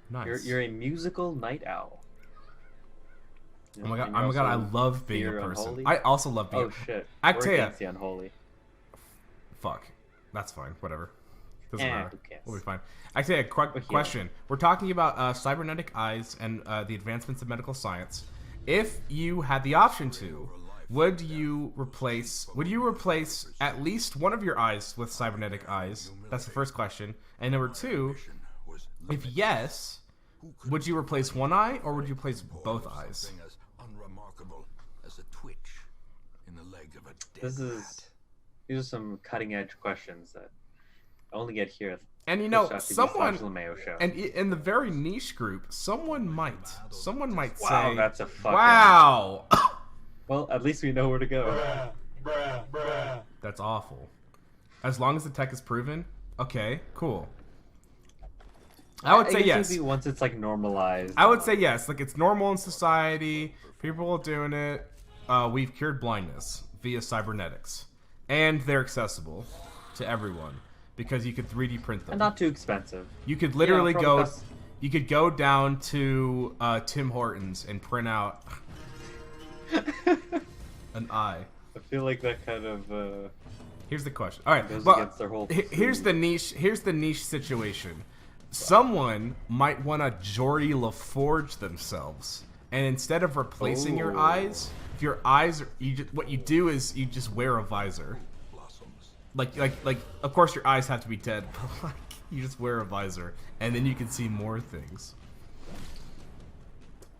Nice. You're a musical night owl. Oh my god! And Oh you're my god! I also love being a fear person. unholy? I also love being. Oh shit. We're Actea. against the unholy. Fuck. That's fine. Whatever. Doesn't matter. Who cares? We'll be fine. Actually, a question. We're talking about cybernetic eyes and the advancements of medical science. If you had the option to, would you replace at least one of your eyes with cybernetic eyes? That's the first question. And number two, if yes, would you replace one eye or would you replace both eyes? These are some cutting edge questions that I only get here. And you know, someone, and in the very niche group, someone might Wow, say, that's a fucking... wow. Well, at least we know where to go. That's awful. As long as the tech is proven, okay, cool. I would say yes. Maybe once it's like normalized. I would say yes. Like it's normal in society. People are doing it. We've cured blindness via cybernetics, and they're accessible to everyone because you could 3D print them. And not too expensive. You could literally go. Best... You could go down to Tim Hortons and print out an eye. I feel like that kind of. Here's the question. All right, goes well, against their whole here's the niche. Here's the niche situation. Someone might want to Geordie LaForge themselves, and instead of replacing your eyes, if your eyes, what you do is you just wear a visor. Like, of course your eyes have to be dead, but like you just wear a visor, and then you can see more things.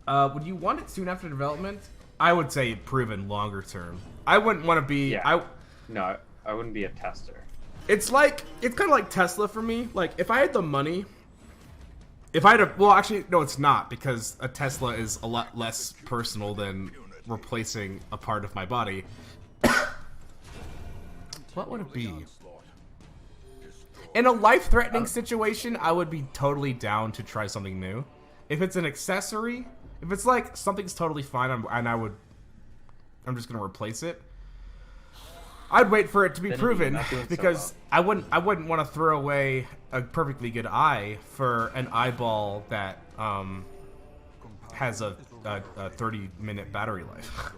Would you want it soon after development? I would say proven longer term. I wouldn't want to be. Yeah. No, I wouldn't be a tester. It's kind of like Tesla for me. Like if I had the money. If I had a, well, actually, no, it's not, because a Tesla is a lot less personal than replacing a part of my body. What would it be? In a life-threatening situation, I would be totally down to try something new. If it's an accessory, if it's like something's totally fine, I'm just gonna replace it. I'd wait for it to be proven because I wouldn't want to throw away a perfectly good eye for an eyeball that has a 30-minute battery life.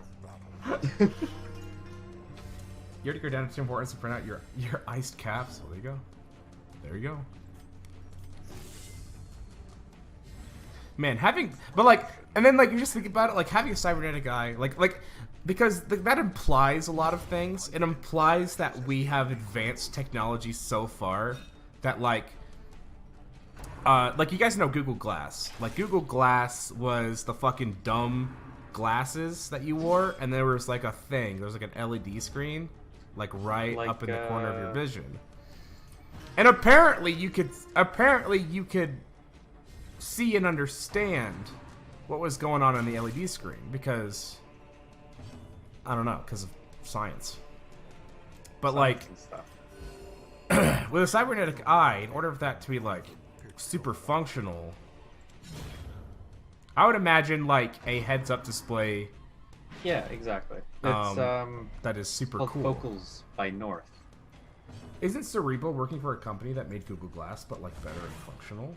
You have to go down to Tim Hortons to print out your iced caps. Well, there you go. There you go. Man, and then you just think about it, like having a cybernetic eye, because that implies a lot of things. It implies that we have advanced technology so far that you guys know Google Glass. Like Google Glass was the fucking dumb glasses that you wore, and there was like a thing. There was like an LED screen, right up in the corner of your vision. And apparently you could see and understand what was going on the LED screen because. I don't know, because of science. But with a cybernetic eye, in order for that to be super functional, I would imagine a heads-up display. Yeah, exactly. It's that is super cool. Focals by North. Isn't Cerebral working for a company that made Google Glass, but better and functional?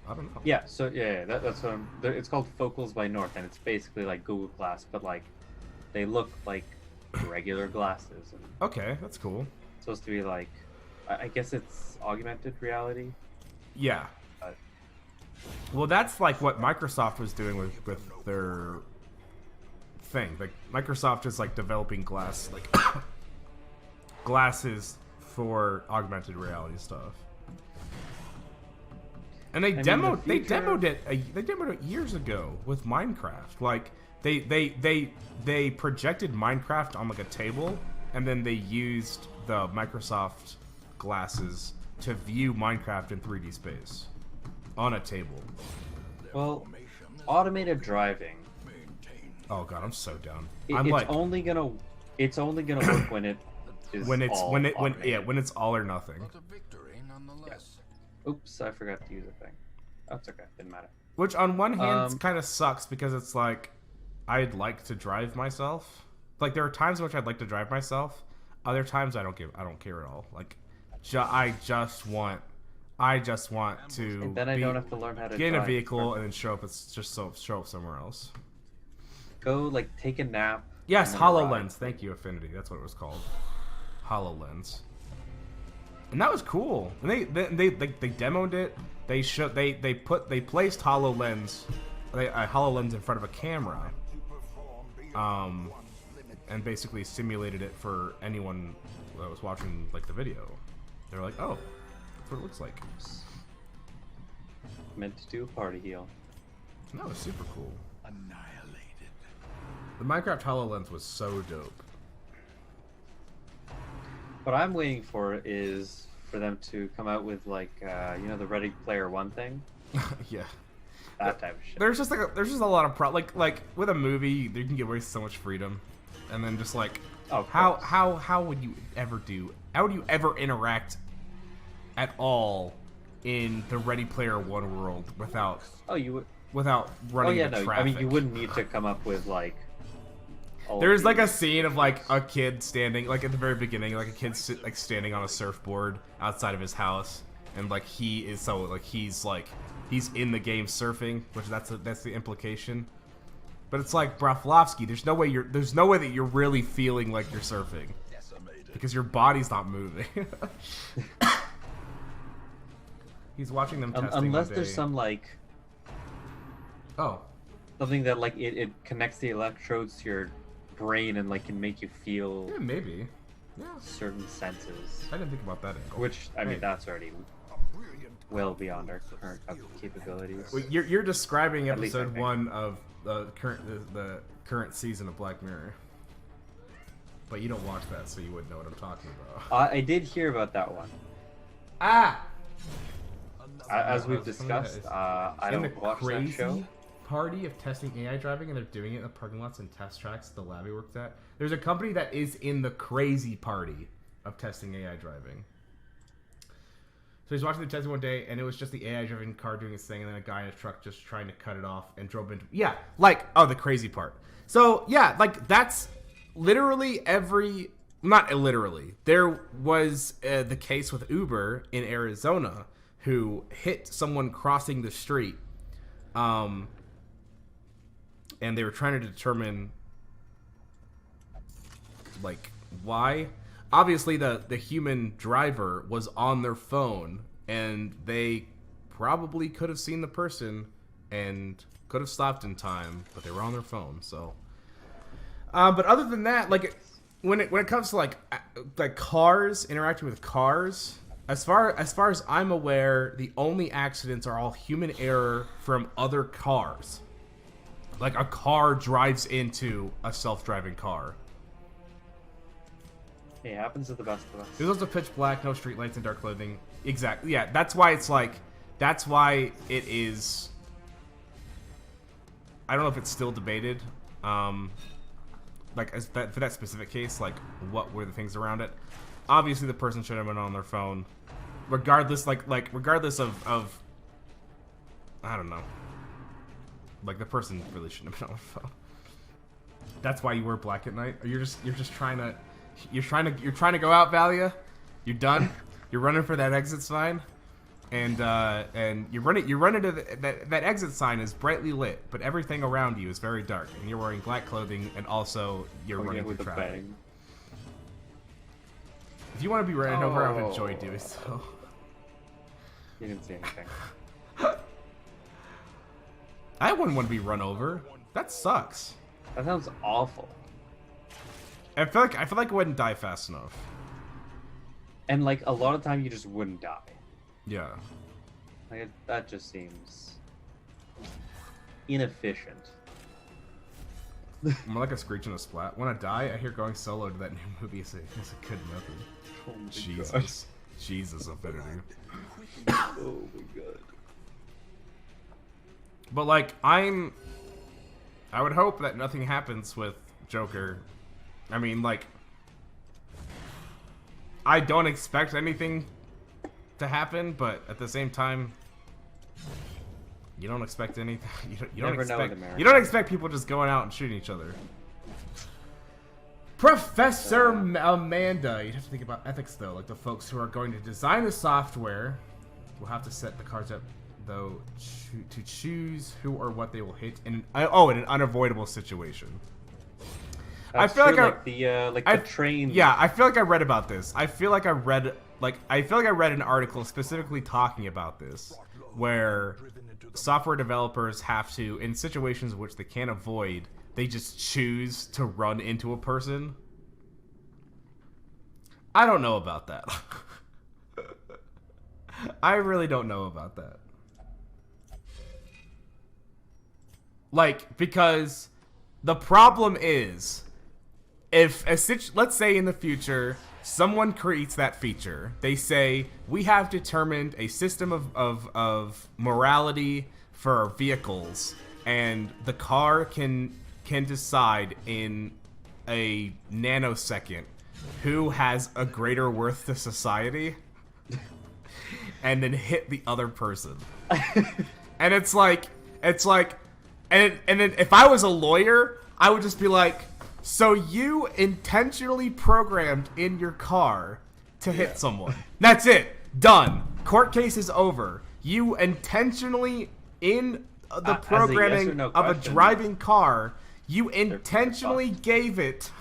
I don't know. Yeah. So that's what it's called Focals by North, and it's basically like Google Glass, but they look like regular glasses. And okay, that's cool. It's supposed to be I guess it's augmented reality. Yeah. Well, that's what Microsoft was doing with their thing. Microsoft is developing glasses for augmented reality stuff. And they demoed it years ago with Minecraft. They projected Minecraft on a table, and then they used the Microsoft glasses to view Minecraft in 3D space on a table. Well, automated driving. Oh god, I'm so done. It's only gonna work when it is when it's all or nothing. Yes. Oops, I forgot to use a thing. That's okay. Didn't matter. Which on one hand kind of sucks because it's I'd like to drive myself. There are times in which I'd like to drive myself. Other times I don't care at all. I just want I just want to And then I don't have to learn how to get in a drive. vehicle and then show up. It's just show up somewhere else. Go like take a nap. Yes, and then arrive. HoloLens. Thank you, Affinity. That's what it was called. HoloLens. And that was cool. And they demoed it. They placed HoloLens, HoloLens in front of a camera, and basically simulated it for anyone that was watching like the video. They were like, oh, that's what it looks like. Meant to do a party heal. And that was super cool. Annihilated. The Minecraft HoloLens was so dope. What I'm waiting for is for them to come out with like you know the Ready Player One thing, Yeah. that type of shit. There's just a lot of like with a movie you can give away so much freedom, and then just like Oh, of how course. would you ever interact at all in the Ready Player One world without Oh, you would. running Oh yeah, into no. traffic? I mean, you wouldn't need to come up with like. all of There's like a these- scene of like a kid standing, like at the very beginning, like a kid like standing on a surfboard outside of his house, and like he's in the game surfing, which that's the implication. But it's like Broflovsky, there's no way that you're really feeling like you're surfing because your body's not moving. He's watching them testing unless one there's day. some like Oh, something that like it connects the electrodes to your brain and like can make you feel yeah, maybe. Yeah, certain senses. I didn't think about that angle. Which I mean, Hey. that's already well beyond our current capabilities. Well, you're describing At least I episode think. 1 of the current season of Black Mirror, but you don't watch that, so you wouldn't know what I'm talking about. I did hear about that one. Ah, As we've Something discussed, that I in the don't watch that crazy show. party of testing AI driving, and they're doing it in the parking lots and test tracks at the lab he worked at. There's a company that is in the crazy party of testing AI driving. So he's watching the testing one day, and it was just the AI driven car doing its thing, and then a guy in a truck just trying to cut it off and drove into. Yeah, like, oh, the crazy part. So, yeah, like, that's literally every. Not literally. There was the case with Uber in Arizona who hit someone crossing the street. And they were trying to determine, like, why. Obviously, the human driver was on their phone, and they probably could have seen the person and could have stopped in time, but they were on their phone. So, but other than that, like, when it comes to like cars interacting with cars, as far as I'm aware, the only accidents are all human error from other cars. Like a car drives into a self-driving car. It happens to the best of us. There's also pitch black, no street lights, and dark clothing. Exactly. Yeah, that's why it's like. That's why it is. I don't know if it's still debated. Like for that specific case, like what were the things around it? Obviously, the person should have been on their phone, regardless. Regardless of. I don't know. Like the person really shouldn't have been on their phone. That's why you wear black at night. Or you're just trying to. You're trying to go out, Valia. You're done. You're running for that exit sign, and you run into that exit sign is brightly lit, but everything around you is very dark, and you're wearing black clothing, and also you're running with through a traffic. bang. If you want to be ran over, I would Oh. enjoy doing so. You didn't see anything. I wouldn't want to be run over. That sucks. That sounds awful. I feel like I wouldn't die fast enough. And like a lot of time, you just wouldn't die. Yeah. Like that just seems inefficient. More like a screech and a splat. When I die, I hear Going Solo to that new movie is a good movie. Oh my Jesus. Jesus, Affinity. God. Oh my god. But like, I would hope that nothing happens with Joker. I mean, like, I don't expect anything to happen, but at the same time, you don't expect anything. You don't Never know expect. in America. You don't expect people just going out and shooting each other. Professor Amanda, you'd have to think about ethics though, like the folks who are going to design the software will have to set the cards up, though, to choose who or what they will hit in an unavoidable situation. That's I feel true, like the train. Yeah, I feel like I read about this. I feel like I read an article specifically talking about this, where software developers have to, in situations which they can't avoid, they just choose to run into a person. I don't know about that. I really don't know about that. Like, because the problem is, if let's say in the future someone creates that feature, they say we have determined a system of morality for our vehicles, and the car can decide in a nanosecond who has a greater worth to society, and then hit the other person. And it's like, and then if I was a lawyer, I would just be like, so you intentionally programmed in your car to hit someone. That's it. Done. Court case is over. You intentionally, in the programming yes or no of a question, driving car, you intentionally gave it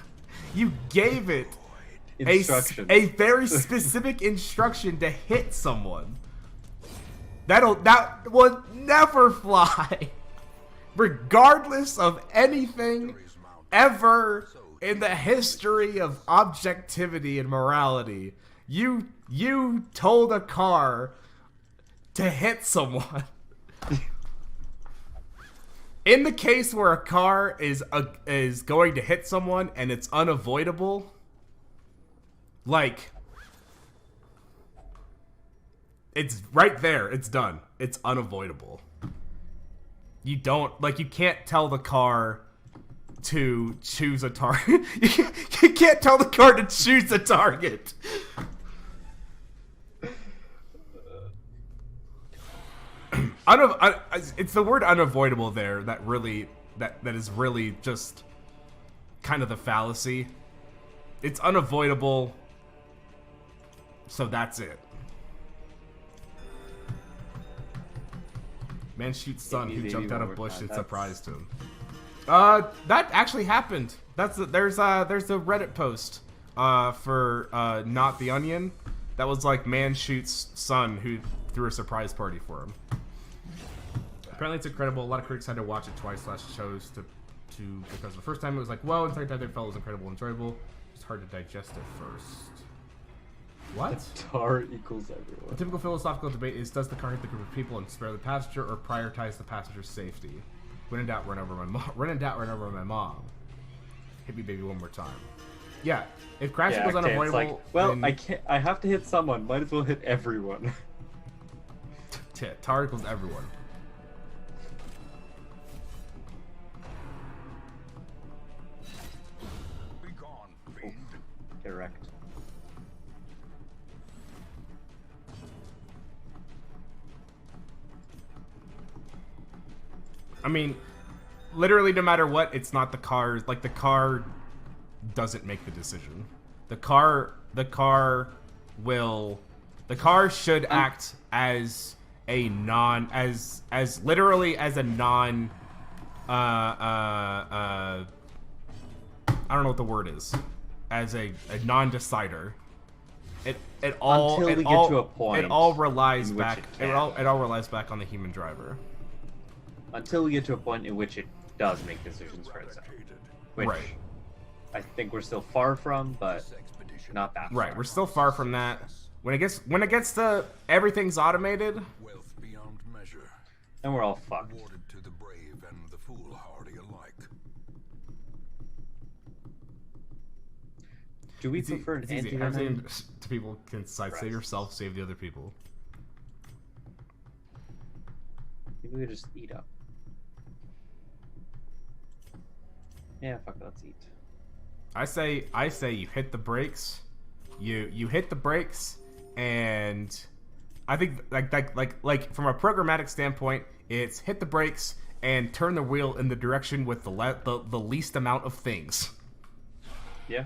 Instructions. a very specific instruction to hit someone. That will never fly. Regardless of anything ever in the history of objectivity and morality, you told a car to hit someone. In the case where a car is going to hit someone and it's unavoidable, like, it's right there. It's done. It's unavoidable. You can't tell the car to choose a target. You can't tell the car to choose a target. It's the word unavoidable there that is really just kind of the fallacy. It's unavoidable, so that's it. Man shoots son who jumped out of bush and surprised him. That actually happened. There's a Reddit post for Not the Onion that was like, man shoots son who threw a surprise party for him. Apparently it's incredible. A lot of critics had to watch it twice / chose to because the first time it was like, well, and the second time they felt it was incredible and enjoyable. It's hard to digest at first. What? Tar equals everyone. The typical philosophical debate is, does the car hit the group of people and spare the passenger, or prioritize the passenger's safety? When in doubt, run over my mom. My mom. Hit me, baby, one more time. Yeah, if crashing was unavoidable, it's like, well, then... I can't. I have to hit someone. Might as well hit everyone. Tar equals everyone. Be gone, fiend. Correct. I mean, literally, no matter what, it's not the car. Like, the car doesn't make the decision. The car should act as a literally as a non. I don't know what the word is. As a non-decider. It all relies back. It all relies back on the human driver. Until we get to a point in which it does make decisions for itself. Which Right. I think we're still far from, but not that far. Right, we're still far from that. When it gets to everything's automated, Wealth beyond measure, And we're all fucked. awarded to the brave and the foolhardy alike. Do we it's prefer an easy. anti Everything to people can save Right. yourself, save the other people. Maybe we just eat up. Yeah, fuck it, let's eat. I say you hit the brakes. You hit the brakes, and I think like from a programmatic standpoint, it's hit the brakes and turn the wheel in the direction with the least amount of things. Yeah.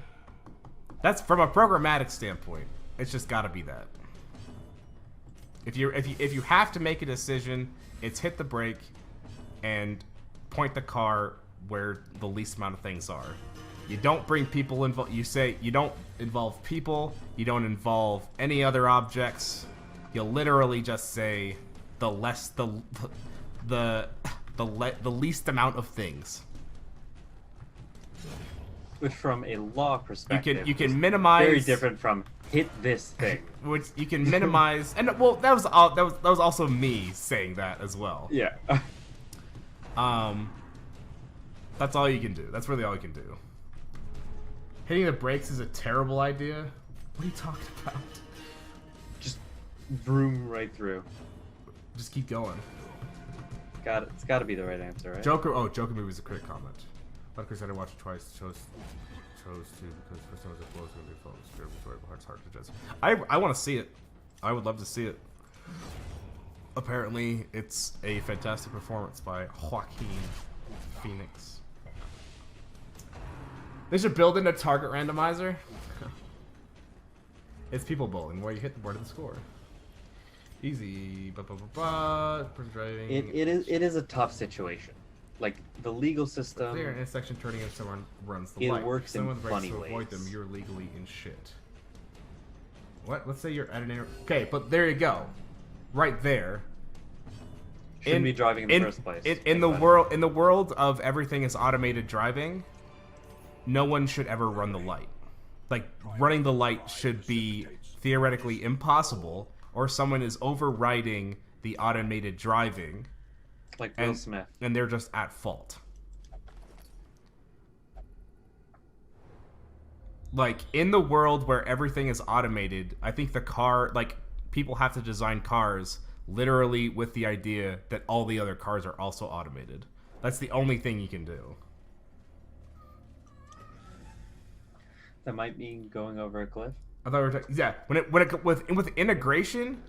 That's from a programmatic standpoint. It's just got to be that. If you have to make a decision, it's hit the brake and point the car where the least amount of things are. You don't bring people involved. You say you don't involve people. You don't involve any other objects. You literally just say the least amount of things. Which, from a law perspective, You can minimize. very different from hit this thing. Which you can minimize, and well, that was also me saying that as well. Yeah. That's all you can do. That's really all you can do. Hitting the brakes is a terrible idea. What are you talking about? Just vroom right through. Just keep going. It's got to be the right answer, right? Joker movie was a critic comment. Like I said, I watched it twice. Chose to because for some of the blows going to be fun. It's hard to judge. I want to see it. I would love to see it. Apparently, it's a fantastic performance by Joaquin Phoenix. They should build in a target randomizer. It's people bowling, where you hit the board of the score. Easy. Person driving. It is a tough situation. Like, the legal system. Clear an intersection turning if someone runs the It light. works if someone in breaks funny to avoid ways. them, you're legally in shit. What? Let's say you're at an okay, but there you go, right there. Shouldn't be driving in the first place. In the world of everything is automated driving, no one should ever run the light. Like, running the light should be theoretically impossible, or someone is overriding the automated driving. Like Will Smith. And they're just at fault. Like, in the world where everything is automated, I think people have to design cars literally with the idea that all the other cars are also automated. That's the only thing you can do. That might mean going over a cliff. I thought we were talking, yeah. With integration,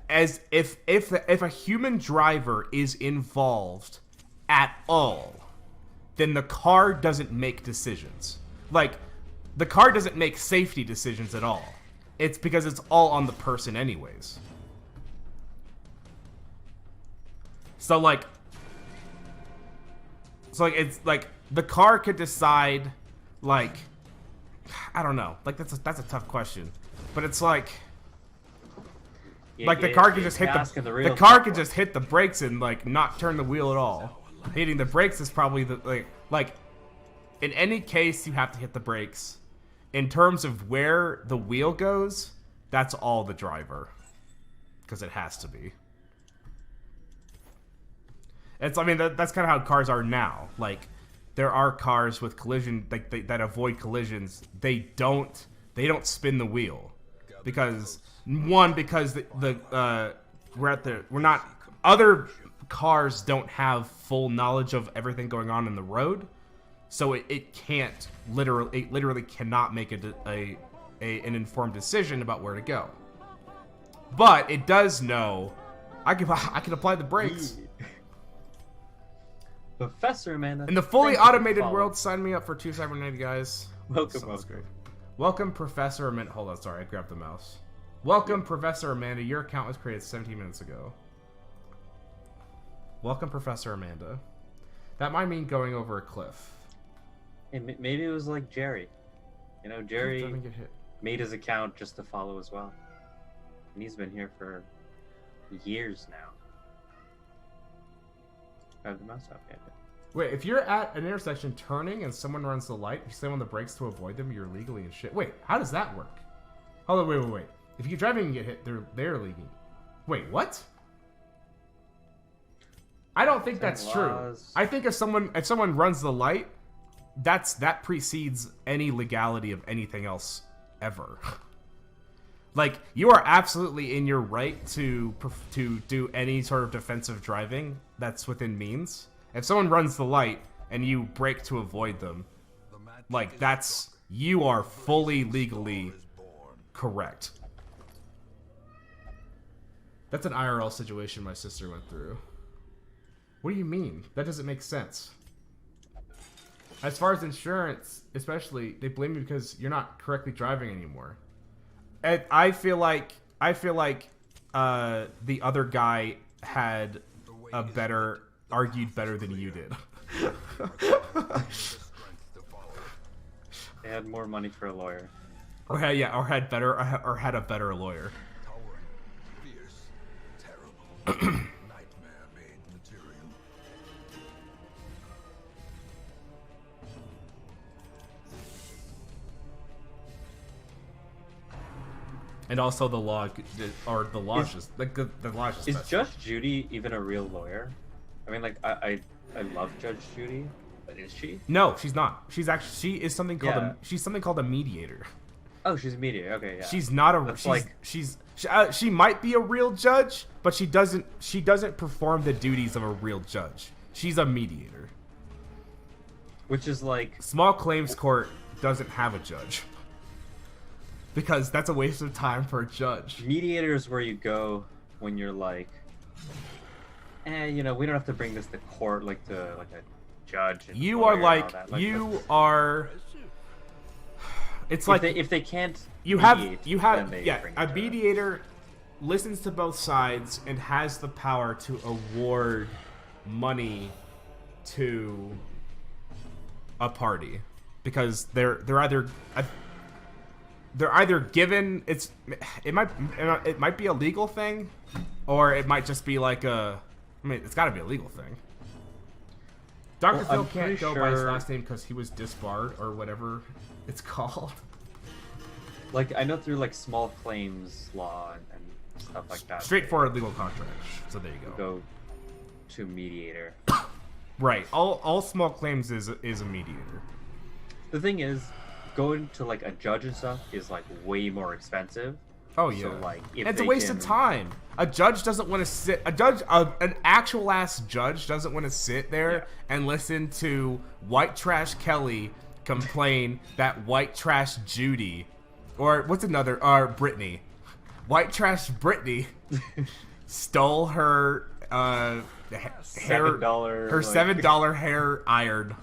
as if a human driver is involved at all, then the car doesn't make decisions. Like, the car doesn't make safety decisions at all. It's because it's all on the person anyways. So it's like the car could decide, like, I don't know. Like, that's a tough question, but it's like the car could just hit the car could just hit the brakes and like not turn the wheel at all. Hitting the brakes is probably the like in any case you have to hit the brakes. In terms of where the wheel goes, that's all the driver, because it has to be. That's kind of how cars are now. Like, there are cars with collision that avoid collisions. They don't spin the wheel because other cars don't have full knowledge of everything going on in the road, so it literally cannot make an informed decision about where to go. But it does know I can apply the brakes. Professor Amanda. In the fully automated world, sign me up for 2 cybernetic guys. Welcome. Great. Welcome, Professor Amanda. Hold on, sorry, I grabbed the mouse. Welcome, Professor Amanda. Your account was created 17 minutes ago. Welcome, Professor Amanda. That might mean going over a cliff. Maybe it was like Jerry. You know, Jerry Doesn't get hit. made his account just to follow as well. And he's been here for years now. Grab the mouse up, yeah. Wait, if you're at an intersection turning and someone runs the light, you slam on the brakes to avoid them, you're legally in shit. Wait, how does that work? Hold on, wait. If you keep driving and get hit, they're legal. Wait, what? I don't think that's true. I think if someone runs the light, that precedes any legality of anything else ever. Like, you are absolutely in your right to do any sort of defensive driving that's within means. If someone runs the light and you brake to avoid them, like, you are fully legally correct. That's an IRL situation my sister went through. What do you mean? That doesn't make sense. As far as insurance, especially, they blame you because you're not correctly driving anymore. And I feel like the other guy had argued better than you did. They had more money for a lawyer. or had a better lawyer. Towering, fierce, terrible, nightmare-made material. And also the law, or the law is just the law is just Is messed up. Judge Judy even a real lawyer? I mean, like, I love Judge Judy, but is she? No, she's not. She is something called Yeah. she's something called a mediator. Oh, she's a mediator. Okay, yeah. She's not a. That's She might be a real judge, but she doesn't perform the duties of a real judge. She's a mediator. Which is like, Small claims court doesn't have a judge because that's a waste of time for a judge. mediator is where you go when you're like, you know, we don't have to bring this to court, like to like a judge. And You lawyer are and like all that. you are. It's like if they can't, you mediate, have then they yeah. bring A it to- mediator listens to both sides and has the power to award money to a party because they're either given it might be a legal thing or it might just be like it's got to be a legal thing. Dr. Well, Phil I'm can't pretty go by his sure- last name because he was disbarred or whatever it's called. Like, I know through like small claims law and stuff like that. Straightforward legal contract. So there you they go. Go to mediator. Right. All small claims is a mediator. The thing is, going to like a judge and stuff is like way more expensive. Oh yeah. So, like, if it's a they waste can- of time. A judge doesn't want to sit. An actual ass judge doesn't want to sit there Yeah. and listen to white trash Kelly complain that white trash Judy, or what's another? Brittany, white trash Brittany, stole her hair, $7, her like- $7 hair iron,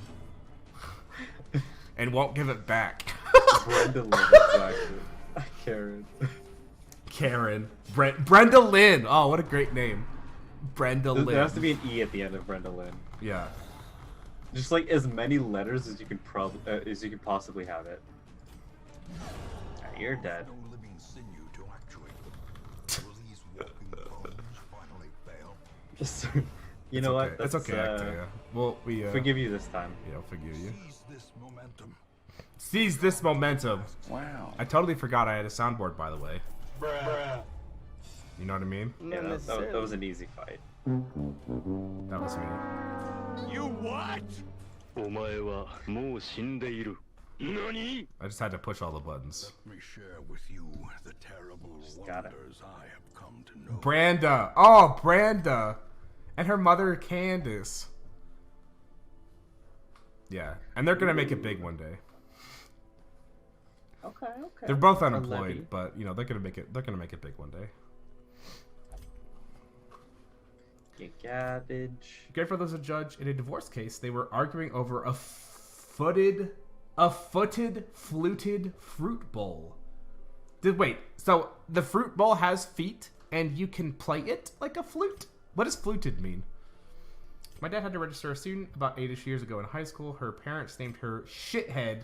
and won't give it back. Brenda Lynn, exactly. Karen. Brenda Lynn. Oh, what a great name. Brenda Lynn. There has to be an E at the end of Brenda Lynn. Yeah. Just like as many letters as you can possibly have it. You're dead. No living sinew to actuate them. Will these walking bones finally fail? Just, you know what? It's okay, Actea. Well, we Forgive you this time. Yeah, I'll forgive you. Seize this momentum. Seize this momentum. Wow. I totally forgot I had a soundboard, by the way. You know what I mean? Yeah, that was an easy fight. That was me. You what? お前はもう死んでいる。何? I just had to push all the buttons. Let me share with you the terrible got it. wonders I have come to know. Branda. Oh, Branda. And her mother, Candace. Yeah. And they're going to make it big one day. Okay, okay. They're both Levy. unemployed, but, you know, they're going to make it big one day. Get cabbage. Great for those a judge in a divorce case. They were arguing over a fluted fruit bowl. Wait, so the fruit bowl has feet and you can play it like a flute? What does fluted mean? My dad had to register a student about 8-ish years ago in high school. Her parents named her Shithead,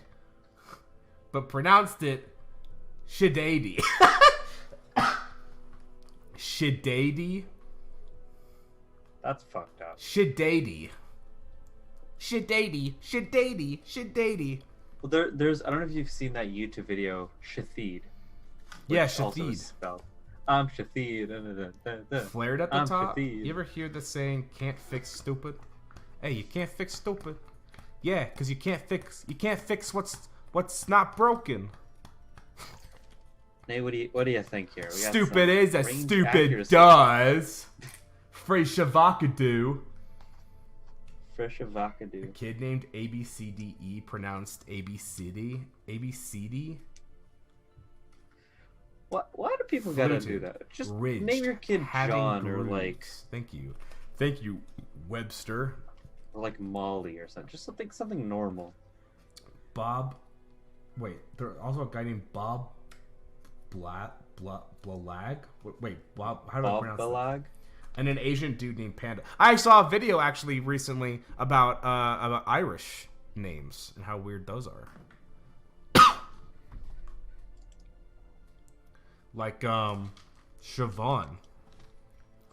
but pronounced it Shidady. Shidady? That's fucked up. Shidady. Shidady. Shidady. Shidady. Well, there's I don't know if you've seen that YouTube video, Shathid. Yeah, which also is Shathid. spelled. I'm Shathid. Flared at the I'm top. Shathid. You ever hear the saying, can't fix stupid? Hey, you can't fix stupid. Yeah, because you can't fix what's not broken. Nate, what do you think here? We got Stupid some is as range stupid accuracy. does. Phrase Shavakadu. Fresh avocado. Kid named ABCDE pronounced ABCD. ABCD? Why do people gotta Fluted, do that? Just ridged, name your kid having John or grooves. like Thank you, Webster. Molly or something. Just something normal. Bob. Wait, there's also a guy named Bob Blalag. Wait, how do I pronounce that? Balag. And an Asian dude named Panda. I saw a video actually recently about Irish names and how weird those are. Like Siobhan.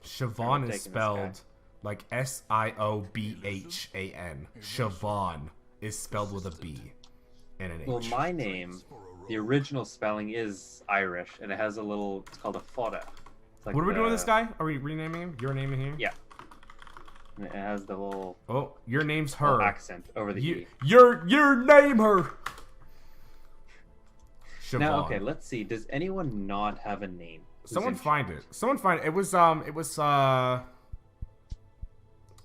Siobhan is spelled like Siobhan. Siobhan is spelled with a B and an H. Well, my name, the original spelling is Irish, and it has a little. It's called a fodder. Like what are we doing with this guy? Are we renaming him? Your name in here? Yeah. And it has the little Oh, your name's her. accent over the E. Your name her. Siobhan. Now, okay, let's see. Does anyone not have a name? Someone find it. Someone find it. It was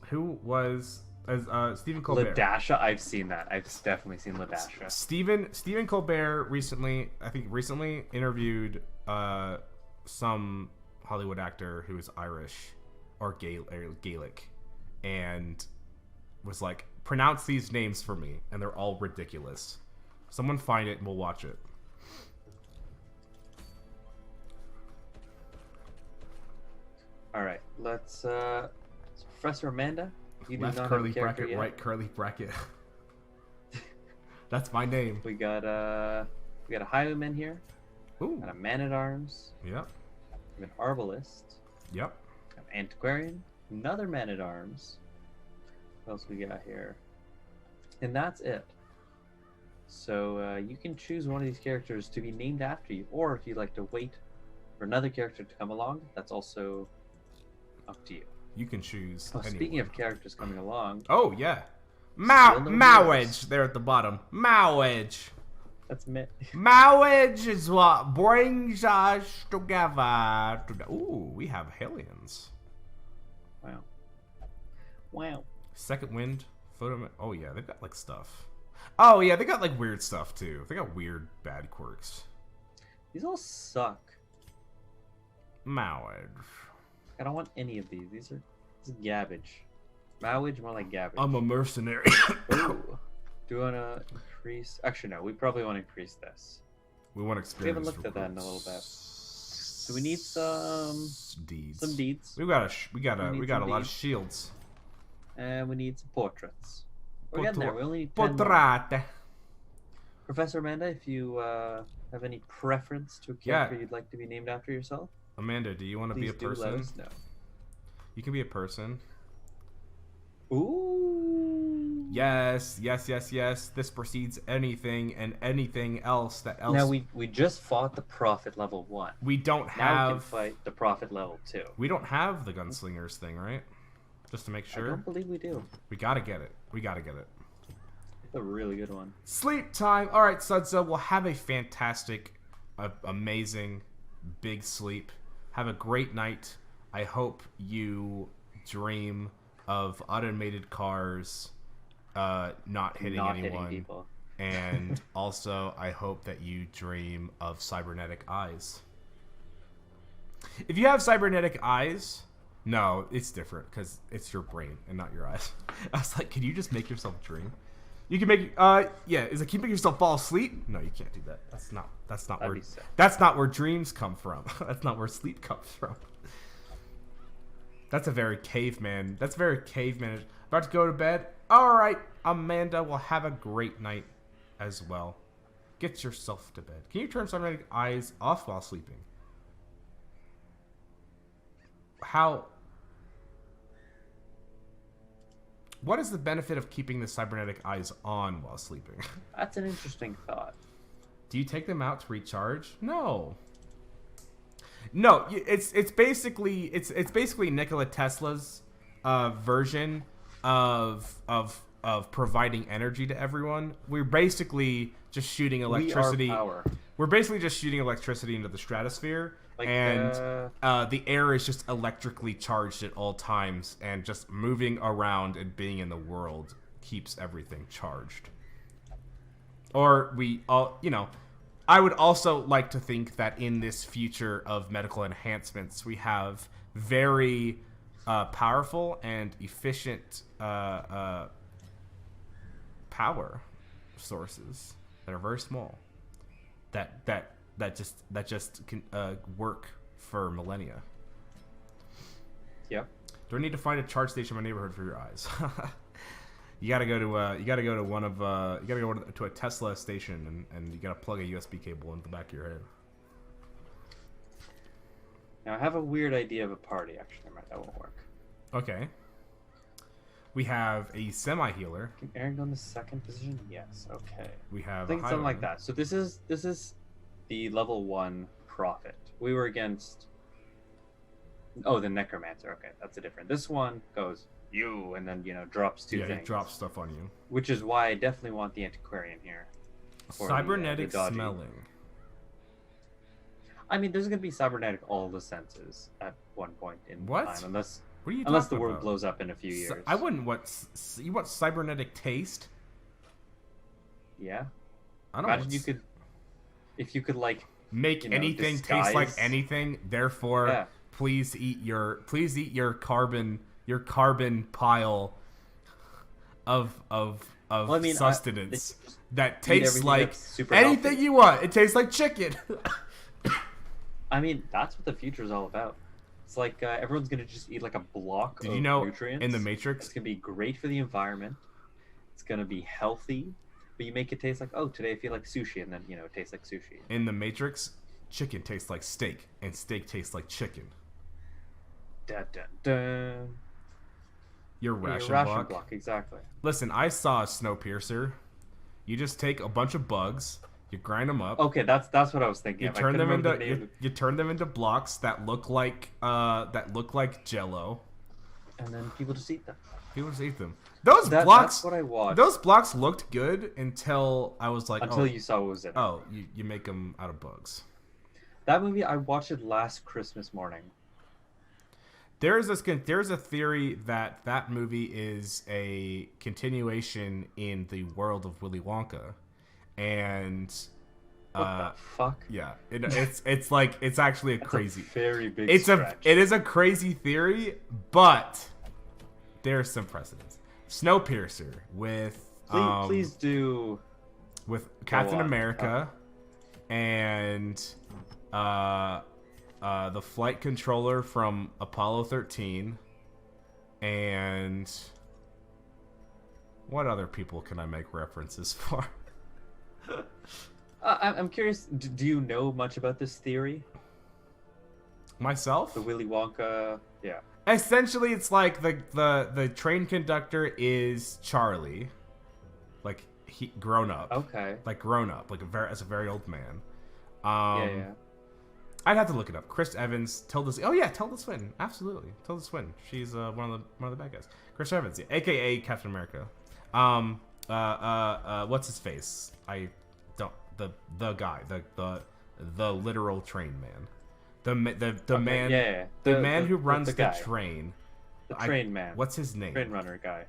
who was Stephen Colbert. Ladasha, I've seen that. I've definitely seen Ladasha. Stephen Colbert recently interviewed some Hollywood actor who is Irish or Gaelic, and was like, pronounce these names for me, and they're all ridiculous. Someone find it and we'll watch it. All right, let's. Professor Amanda, you do Left not curly have a character bracket, yet. right curly bracket. That's my name. We got a highwayman here. Ooh. Got a man-at-arms. Yep. We have an arbalist. Yep. An antiquarian. Another man-at-arms. What else we got here? And that's it. So you can choose one of these characters to be named after you, or if you'd like to wait for another character to come along, that's also up to you. You can choose. Oh, speaking anyone. of characters coming along, Oh yeah. Still no Marriage there at the bottom. Marriage. that's me. Marriage is what brings us together. Ooh, we have Hellions. Wow. Wow. Second Wind. Photo. Oh yeah, they've got like stuff. Oh yeah, they got like weird stuff too. They got weird bad quirks. These all suck. Marriage. I don't want any of these. This is garbage. Marriage, more like garbage. I'm a mercenary. Ooh. Do you want to increase? Actually, no. We probably want to increase this. We want experience. We haven't looked at that in a little bit. So we need some deeds. some deeds, We got a need lot some of deeds. shields. and we need some portraits. We're getting there. We only need 10 more. Portrate. Professor Amanda, if you have any preference to a character you'd like to be named after yourself, Amanda, do you want to be please a do let person? us know. You can be a person. Ooh. Yes. This precedes anything and anything else that else. Now we just fought the Prophet level 1. We don't Now we can have. fight the Prophet level 2. We don't have the gunslingers thing, right? Just to make I sure. don't believe we do. We gotta get it. We gotta get it. It's a really good one. Sleep time. All right, Sudso. We'll have a fantastic, amazing, big sleep. Have a great night. I hope you dream of automated cars not hitting Not anyone. hitting people. And also, I hope that you dream of cybernetic eyes. If you have cybernetic eyes, no, it's different because it's your brain and not your eyes. I was like, can you just make yourself dream? You can make, yeah. Is it keeping yourself fall asleep? No, you can't do that. That's not That'd where be sick. that's not where dreams come from. That's not where sleep comes from. That's a very caveman. That's very caveman. About to go to bed. All right, Amanda will have a great night as well. Get yourself to bed. Can you turn cybernetic eyes off while sleeping? How? What is the benefit of keeping the cybernetic eyes on while sleeping? That's an interesting thought. Do you take them out to recharge? No. No, it's basically Nikola Tesla's version of providing energy to everyone. We're basically just shooting electricity. We are power. We're basically just shooting electricity into the stratosphere, Like, and the air is just electrically charged at all times, and just moving around and being in the world keeps everything charged. Or we all, I would also like to think that in this future of medical enhancements, we have very powerful and efficient power sources that are very small, that that just can work for millennia. Yep. Do I need to find a charge station in my neighborhood for your eyes? You gotta go to one of you gotta go to a Tesla station and you gotta plug a USB cable into the back of your head. Now I have a weird idea of a party. Actually, never mind, that won't work. Okay. We have a semi-healer. Can Aaron go in the second position? Yes. Okay. We have I think a it's something like highwayman. that. So this is the level 1 prophet. We were against. Oh, the necromancer. Okay, that's a different. This one goes you, and then drops two Yeah, things. it drops stuff on you. Which is why I definitely want the antiquarian here. For Cybernetic the dodgy. smelling. I mean, there's gonna be cybernetic all the senses at one point in What? time, unless What are you the talking world about? blows up in a few years. I wouldn't want. You want cybernetic taste? Yeah. I don't. Imagine want you could, if you could like make anything taste like disguise. anything. Therefore, Yeah. please eat your carbon pile of Well, I mean, sustenance that eat tastes everything like that's super anything healthy. you want. It tastes like chicken. I mean, that's what the future is all about. It's like everyone's gonna just eat like a block Did of you know nutrients. in the Matrix? It's gonna be great for the environment. It's gonna be healthy, but you make it taste like, oh, today I feel like sushi, and then it tastes like sushi. In the Matrix, chicken tastes like steak, and steak tastes like chicken. Dun, dun, dun. Your Yeah, ration, your ration block. block, exactly. Listen, I saw Snowpiercer. You just take a bunch of bugs, you grind them up. Okay, that's what I was thinking. You of. I turn couldn't them remember into the name. you turn them into blocks that look like Jello. And then people just eat them. People just eat them. Those That's blocks. what I watched. Those blocks looked good until I was like, Until you saw what was in it. oh, you make them out of bugs. That movie, I watched it last Christmas morning. There's a theory that movie is a continuation in the world of Willy Wonka, and What the fuck? yeah, it's like it's actually a That's crazy. a very big It stretch. is a crazy theory, but there's some precedence. Snowpiercer with Please do. with Captain on. America and the flight controller from Apollo 13 and what other people can I make references for? I'm curious. Do you know much about this theory? Myself? The Willy Wonka. Yeah. Essentially, it's like the train conductor is Charlie, like he grown up, Okay. like grown up, like as a very old man. Yeah. I'd have to look it up. Chris Evans, Tilda. Oh yeah, Tilda Swinton, absolutely, Tilda Swinton. She's one of the bad guys. Chris Evans, yeah, aka Captain America. What's his face? I don't the guy, the literal train man. The Okay, man, yeah. the man who runs the guy. train. The train man. What's his name? Train runner guy.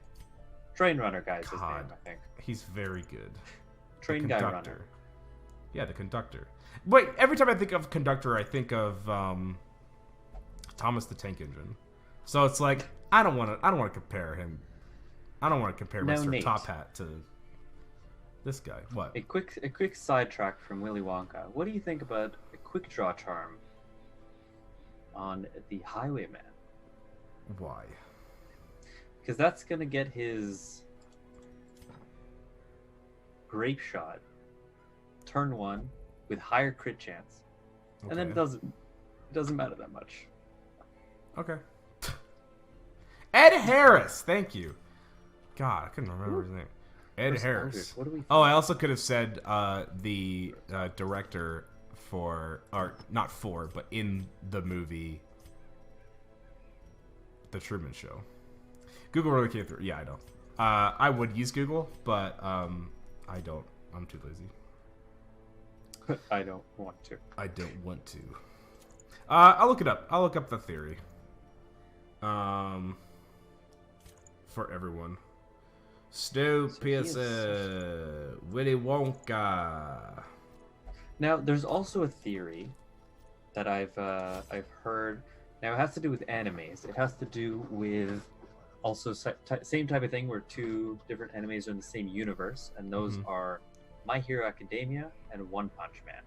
Train runner guy is his name, God. I think. He's very good. Train The guy conductor. runner. Yeah, the conductor. Wait, every time I think of conductor, I think of Thomas the Tank Engine. So it's like I don't want to compare him. I don't want to compare Now, Mr. Nate. Top Hat to this guy. What? A quick sidetrack from Willy Wonka. What do you think about a quick draw charm on the Highwayman? Why? Because that's gonna get his grape shot turn 1 with higher crit chance, and then it doesn't matter that much. Okay. Ed Harris, thank you. God, I couldn't remember his name. Ed Chris Harris. Aldridge, what do we? Oh, I also could have said the director for, or not for, but in the movie The Truman Show. Google really came through. Yeah, I know. I would use Google, but I don't. I'm too lazy. I don't want to. I don't want to. I'll look it up. I'll look up the theory. For everyone. Snowpiercer, Willy Wonka. Now, there's also a theory that I've heard. Now, it has to do with animes. It has to do with also same type of thing where two different animes are in the same universe, and those Mhm. are My Hero Academia and One Punch Man.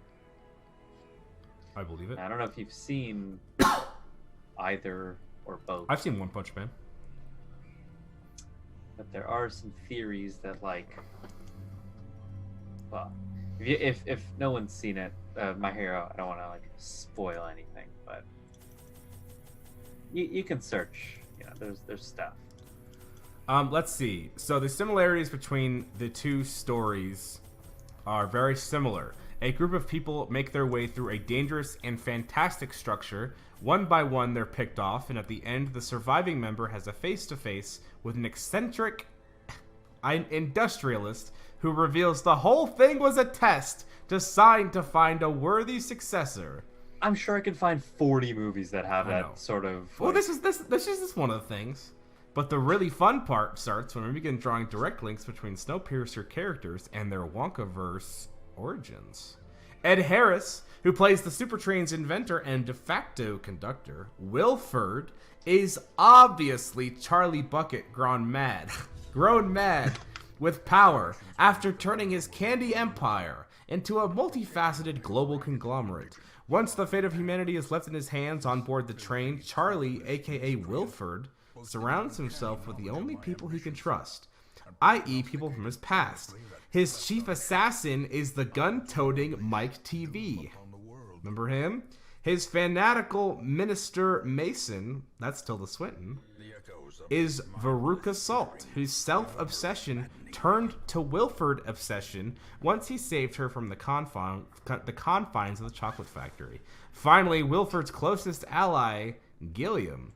I believe it. I don't know if you've seen either or both, I've seen One Punch Man. but there are some theories that like, well, if no one's seen it, My Hero, I don't want to like spoil anything, but you can search. You know, there's stuff. Let's see. So the similarities between the two stories are very similar. A group of people make their way through a dangerous and fantastic structure. One by one, they're picked off, and at the end, the surviving member has a face-to-face with an eccentric industrialist who reveals the whole thing was a test designed to find a worthy successor. I'm sure I could find 40 movies that have I know. that sort of. Well, like- this is just one of the things. But the really fun part starts when we begin drawing direct links between Snowpiercer characters and their Wonkaverse origins. Ed Harris, who plays the Supertrain's inventor and de facto conductor, Wilford, is obviously Charlie Bucket grown mad with power after turning his candy empire into a multifaceted global conglomerate. Once the fate of humanity is left in his hands on board the train, Charlie, aka Wilford, surrounds himself with the only people he can trust, i.e. people from his past. His chief assassin is the gun-toting Mike TV. Remember him? His fanatical minister Mason, that's Tilda Swinton, is Veruca Salt, whose self-obsession turned to Wilford obsession once he saved her from the confines of the chocolate factory. Finally, Wilford's closest ally, Gilliam,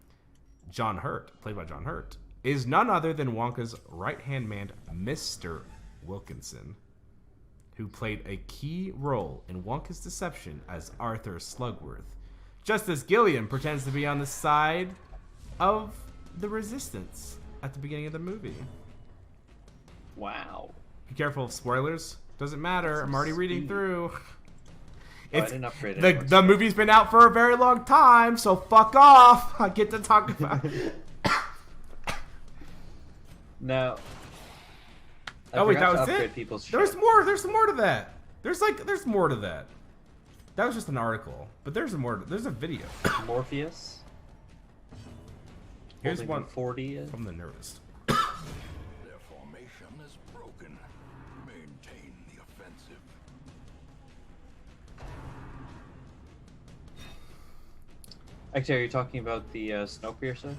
John Hurt, played by John Hurt, is none other than Wonka's right-hand man, Mr. Wilkinson, who played a key role in Wonka's deception as Arthur Slugworth, just as Gilliam pretends to be on the side of the resistance at the beginning of the movie. Wow. Be careful of spoilers. Doesn't matter. I'm already reading through. I didn't upgrade it. The movie's been out for a very long time, so fuck off. I get to talk about it. No. Oh wait, that was upgrade it. People's There's shit. more. There's more to that. There's more to that. That was just an article, but there's more. There's a video. Morpheus. Here's holding one the 40. from the Nerdist. Their formation is broken. Maintain the offensive. Actually, are you talking about the Snowpiercer?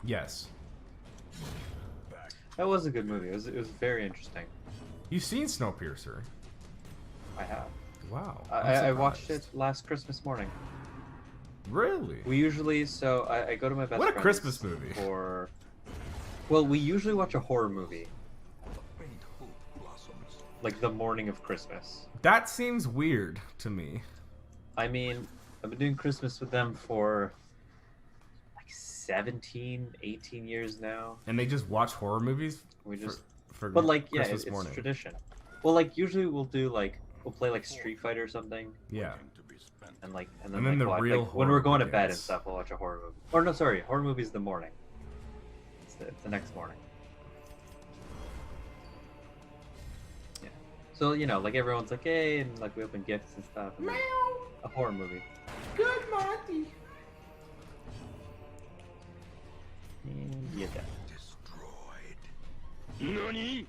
Yes. That was a good movie. It was very interesting. You've seen Snowpiercer. I have. Wow. I I'm watched it surprised. last Christmas morning. Really? We usually I go to my best What a friend's Christmas movie. for. Well, we usually watch a horror movie Faint hope blossoms. like the morning of Christmas. That seems weird to me. I mean, I've been doing Christmas with them for like 17, 18 years now. And they just watch horror movies. We just, for but like, yeah, Christmas it's morning. tradition. Well, like usually we'll play like Street Fighter or something, Yeah. To be spent. and then And then like, the watch, real like, when horror we're going to bed and begins. stuff, we'll watch a horror movie. Or no, sorry, horror movie's the morning. It's the next morning. Yeah. So you know, like everyone's like, hey, and like we open gifts and stuff. And then a horror movie. Good Monty. And you're dead. Destroyed. NANI?!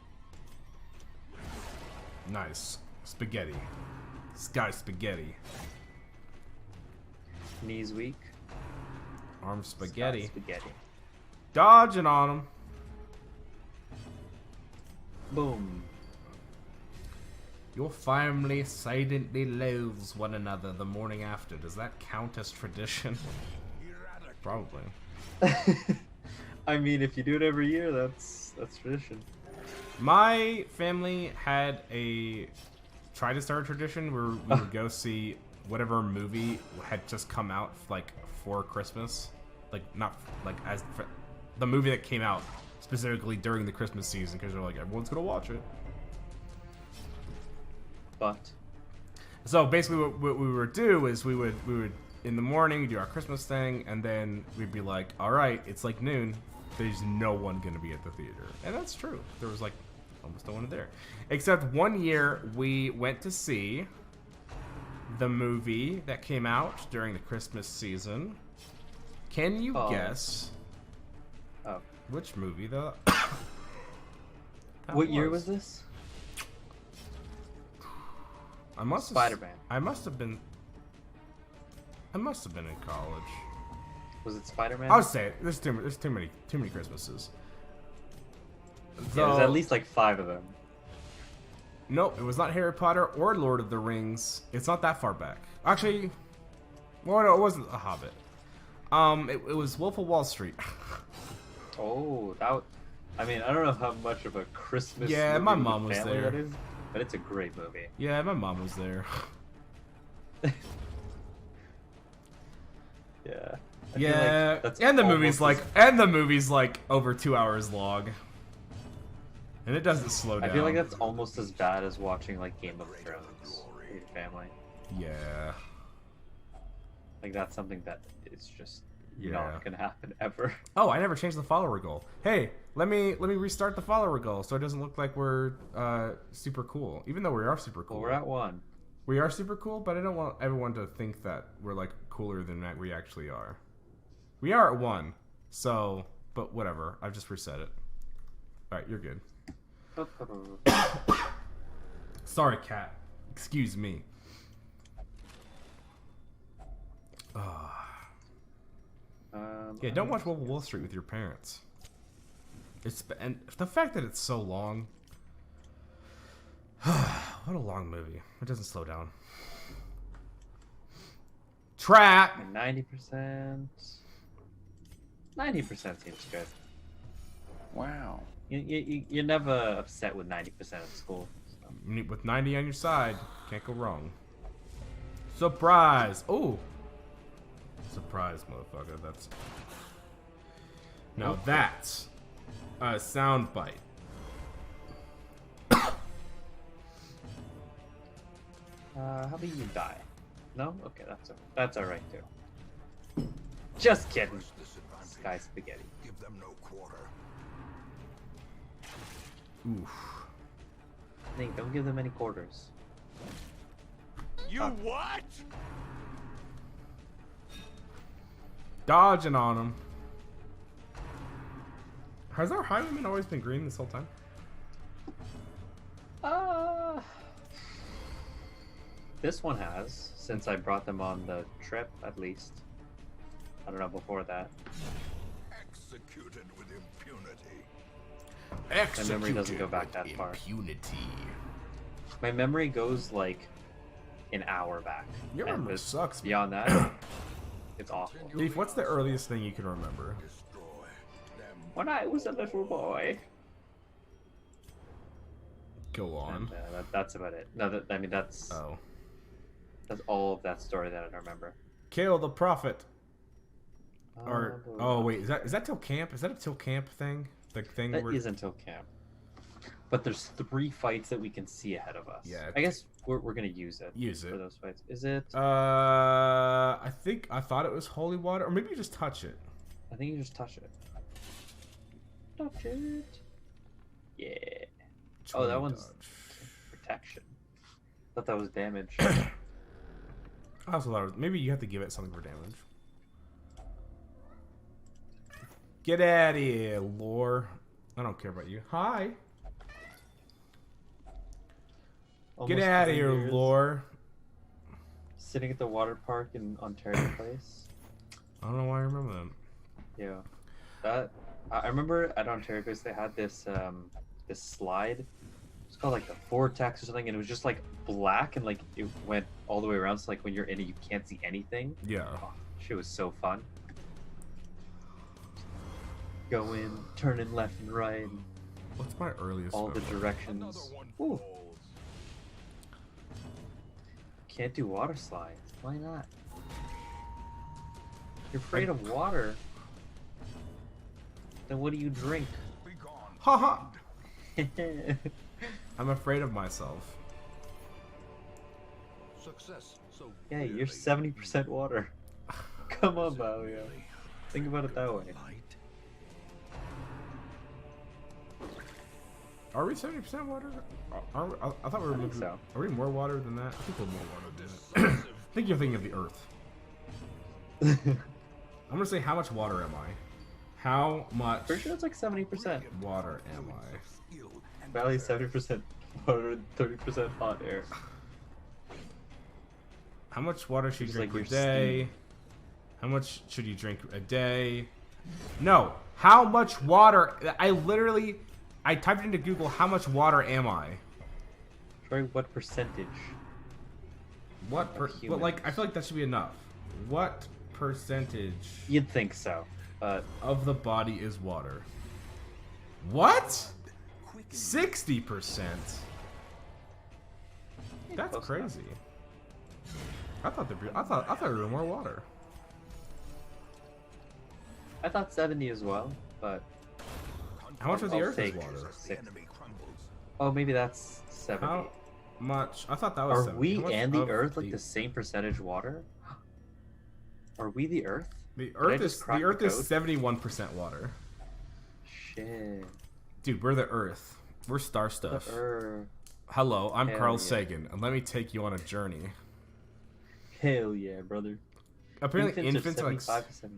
Nice. Spaghetti. Sky spaghetti. Knees weak. Arm spaghetti. Spaghetti. Dodging on him. Boom. Your family silently loathes one another the morning after. Does that count as tradition? Erratic. Probably. I mean, if you do it every year, that's tradition. My family had tried to start a tradition where we would go see whatever movie had just come out like for Christmas, like not like as the movie that came out specifically during the Christmas season because they're like everyone's gonna watch it. But So basically, what we would do is we would in the morning do our Christmas thing, and then we'd be like, all right, it's like noon. There's no one gonna be at the theater, and that's true. There was like almost no one there, except one year we went to see the movie that came out during the Christmas season. Can you Oh. guess Oh. which movie that What year was this? I must have, Spider-Man. I must have been in college. Was it Spider-Man? I would say it. There's too many Christmases. Yeah, there's Though- at least like 5 of them. Nope, it was not Harry Potter or Lord of the Rings. It's not that far back. Actually, well, no, it wasn't A Hobbit. It was Wolf of Wall Street. Oh, I mean, I don't know how much of a Christmas. Yeah, movie my with mom the was family there. that is, but it's a great movie. Yeah, my mom was there. Yeah. I feel Yeah, like that's and the almost movie's like over 2 hours long, and it doesn't slow down. I feel like that's almost as bad as watching like Game of Thrones with your family. Yeah, Like that's something that is just Yeah. not gonna happen ever. Oh, I never changed the follower goal. Hey, let me restart the follower goal so it doesn't look like we're super cool. Even though we are super cool. Well, we're at 1. We are super cool, but I don't want everyone to think that we're like cooler than that we actually are. We are at 1, so but whatever. I've just reset it. All right, you're good. Sorry, cat. Excuse me. Yeah, don't watch Wolf of Wall Street with your parents. And the fact that it's so long. What a long movie. It doesn't slow down. Trap. 90%. 90% seems good. Wow. You're never upset with 90% at school. So. With 90 on your side, can't go wrong. Surprise! Oh, surprise, motherfucker. That's now Okay. that's a sound bite. How about you die? No? Okay, that's alright too. Just kidding. Press this advantage. Sky spaghetti. Give them no quarter. Oof. Nate, don't give them any quarters. You what? Dodging on him. Has our highwayman always been green this whole time? This one has, since I brought them on the trip, at least. I don't know before that. Executed with impunity. Executed memory doesn't go back with that far. impunity. My memory goes like an hour back. Your and memory this- sucks. Beyond that, it's awful. Leaf, what's the earliest thing you can remember? Destroy them. When I was a little boy. Go on. And, that's about it. No, I mean that's Oh. that's all of that story that I remember. Kill the prophet. Or the- oh wait, is that till camp? Is that a till camp thing? The thing That where is until camp. But there's 3 fights that we can see ahead of us. Yeah. I guess we're gonna use it. Use for it. those fights. Is it? I thought it was holy water, or maybe you just touch it. I think you just touch it. Touch it. Yeah. Oh, that 20 one's dodge. protection. Thought that was damage. I also thought it was, maybe you have to give it something for damage. Get out of here, lore. I don't care about you. Hi. Get Almost out of 3 here, years lore. Sitting at the water park in Ontario Place. I don't know why I remember that. Yeah. That I remember at Ontario Place they had this this slide. It's called like the Vortex or something, and it was just like black and like it went all the way around. So like when you're in it, you can't see anything. Yeah. Oh, shit was so fun. Go in, turning left and right, and What's my earliest all the memory? directions. Another one Ooh, falls. can't do water slides. Why not? You're afraid of water. Then what do you drink? Be gone. Haha. Yeah, I'm afraid of myself. Success so you're clearly 70% water. Come on, Mario. Think about it that way. light. Are we 70% water? I thought we were. I think so. Are we more water than that? I think we're more water than that. I think you're thinking of the Earth. I'm gonna say, how much water am I? How much Pretty sure it's like 70%. water am I? Valley 70% water, 30% hot air. How much water should you Just drink like per your day? steam. How much should you drink a day? No. How much water? I typed into Google, how much water am I? Try what percentage? But like, I feel like that should be enough. What percentage You'd think so, but of the body is water? What? 60%? That's close crazy. I thought there were more water. I thought 70 as well, but How much of the I'll Earth is take water? six. Enemy crumbles. Oh, maybe that's 70. How much? I thought that was. Are 70. we How much and the of Earth like the same percentage water? Are we the Earth? The I Earth just is crack the Earth the is code? 71% water. Shit. Dude, we're the Earth. We're star stuff. Earth. Hello, I'm Hell Carl yeah. Sagan, and let me take you on a journey. Hell yeah, brother. Apparently, infants are like. 75%.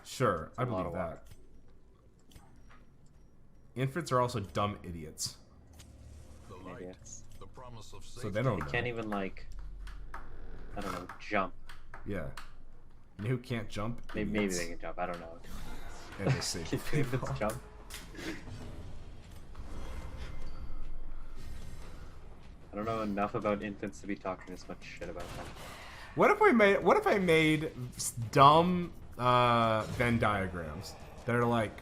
Sure, I a lot believe of water. that. Infants are also dumb idiots, The light, Idiots. the promise of so safety. they don't They know. can't even like, I don't know, jump. Yeah. And who can't jump? Maybe Idiots. they can jump. I don't know. And they save Can people. infants jump? I don't know enough about infants to be talking this much shit about them. What if I made dumb Venn diagrams that are like,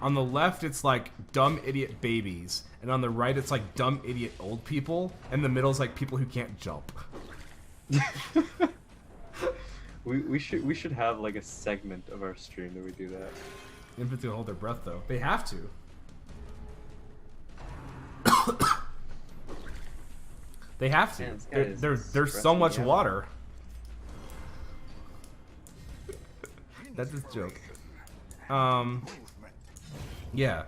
on the left it's like dumb idiot babies, and on the right it's like dumb idiot old people, and the middle is like people who can't jump. We should have like a segment of our stream that we do that. Infants can hold their breath though. They have to. They have to. Man, this guy is There's so stressing much me out. water. That's a joke. Yeah,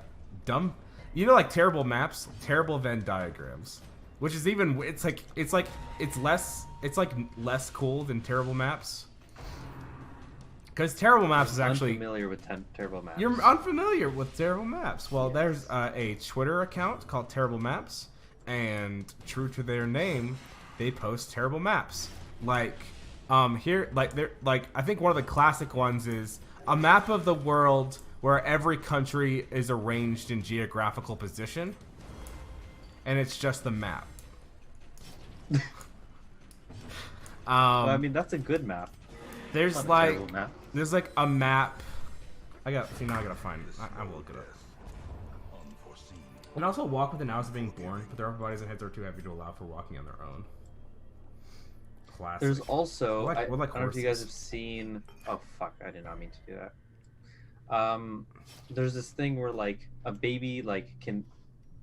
dumb. You know, like terrible maps, terrible Venn diagrams, which is even. It's less cool than terrible maps. Because terrible maps is actually. Unfamiliar with terrible maps. You're unfamiliar with terrible maps. Well, there's a Twitter account called Terrible Maps, and true to their name, they post terrible maps. Like, I think one of the classic ones is a map of the world where every country is arranged in geographical position, and it's just the map. Well, I mean, that's a good map. There's Not a like. terrible map. There's like a map. Now I gotta find it. I will look it up. Unforeseen. And also walk with the nows of being born, but their upper bodies and heads are too heavy to allow for walking on their own. Classic. There's also We're like I don't know if you guys horses. have seen. Oh fuck! I did not mean to do that. There's this thing where like a baby like can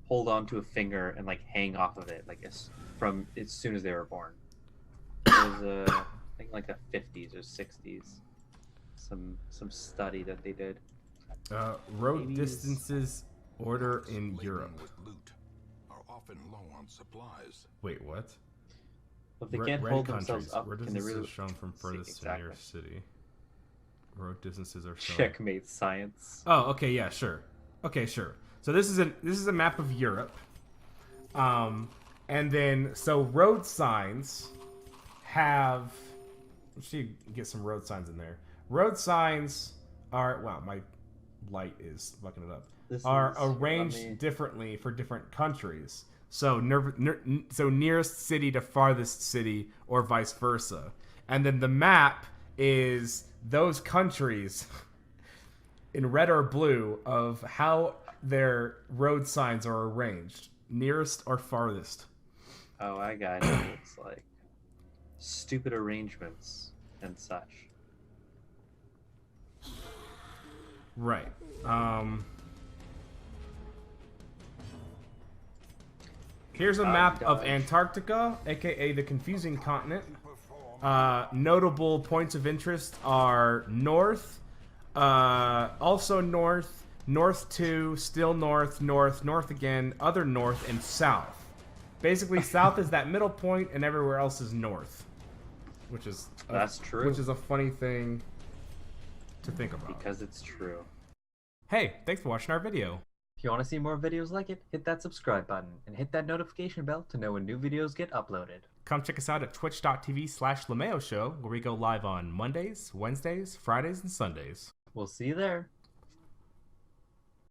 hold on to a finger and like hang off of it like from as soon as they were born. It was I think like the 50s or 60s. Some study that they did. Road Babies. distances order in Laden Europe. with loot are often low on supplies. Wait, what? If they Red- can't red hold countries. themselves up, Road can they distances really are shown from furthest to exactly. nearest city. Road distances are shown. checkmate science? Oh, okay, yeah, sure. Okay, sure. So this is a map of Europe. And then so road signs have. Let's see, get some road signs in there. Road signs are my light is fucking it up. This Are is arranged funny. differently for different countries. So so nearest city to farthest city, or vice versa. And then the map is those countries in red or blue of how their road signs are arranged, nearest or farthest. Oh, I got it. It's like stupid arrangements and such. Right. Here's a map of Dodge. Antarctica, aka the confusing continent. Notable points of interest are north, also north, north 2, still north, north, north again, other north, and south. Basically, south is that middle point, and everywhere else is north, which is That's true. Which is a funny thing to think about. Because it's true. Hey, thanks for watching our video. If you want to see more videos like it, hit that subscribe button and hit that notification bell to know when new videos get uploaded. Come check us out at twitch.tv/LeMayo Show, where we go live on Mondays, Wednesdays, Fridays, and Sundays. We'll see you there.